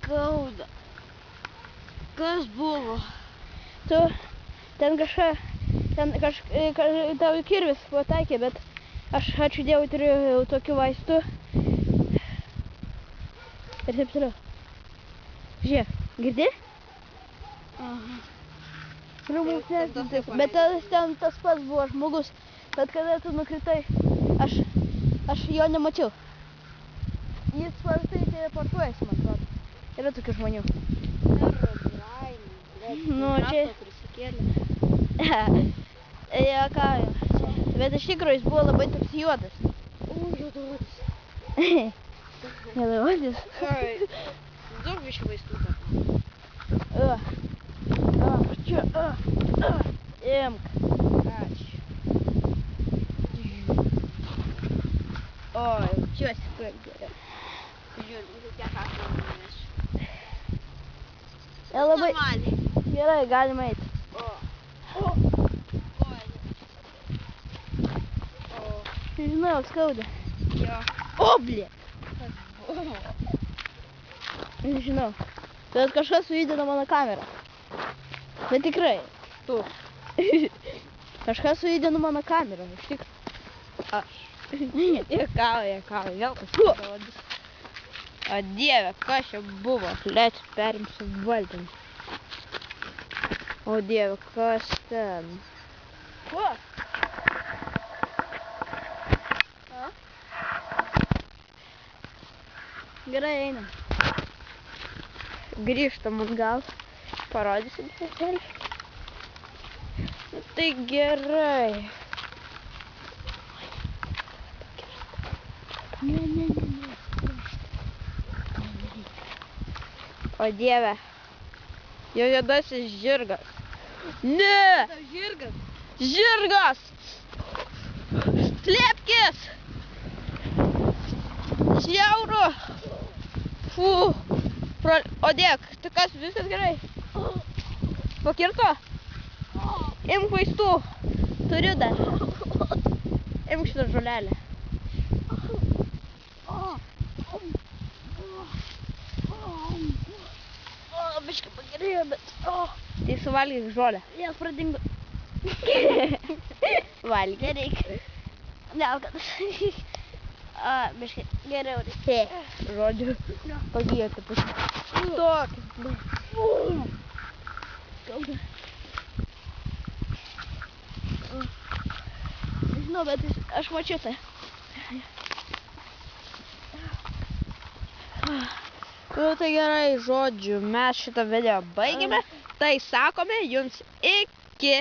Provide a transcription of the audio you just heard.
Skauda. Kas buvo? Ten tau kirvis pataikė, bet aš ačiū Dievui turiu tokių vaistų. Ir taip toliau. Žiūrėk, girdi? Aha. Bet ten tas pats buvo žmogus. Bet kada tu nukritai, aš jo nemačiau. Jis paprastai teleportuojasi, man atrodo. Yra tokių žmonių. Nu, čia... Ja, ką. Bet iš tikrųjų jis buvo labai toks juodas. Juodas. Juodas. Daug biškį vaistų dar. Čia. Imk. Ačiū. O, jaučiuosi kaip gerai. Žiūrėjau, kokie kakų nunešiu. Labai Normaliai. gerai, galima eiti. Žinau, skauda. Jo. O, blė. Nežinau. Bet kažkas sujudino mano kamerą. Bet tikrai. Tu. Kažkas sujudino mano kamerą, iš tikrųjų. Aš. Jekau, vėl pasirodys. O Dieve, kas čia buvo? Lėt, perimsiu valdymą. O Dieve, kas ten? Kuo? Gerai, einam. Grįžtam atgal. Parodysim truputėlį. Tai gerai. Ne. O Dieve. Jo juodasis žirgas. Ne! Žirgas? Žirgas! Slėpkis! Žiauru! Fu! O dėk, tai kas, viskas gerai? Pakirto? Imk vaistų. Turiu dar. Imk šitą žolelę. Biškai pagerėjo, bet... Tai suvalgyk žolę. Jie pradingo. Valgė reikia. Nelkadas. Biškai geriau reikia. Žodžiu. Pagijo tą pusę. Tokį. Skauda. Nežinau, bet aš mačiau tai. Nu tai gerai, žodžiu, mes šitą video baigėme. Tai sakome jums iki.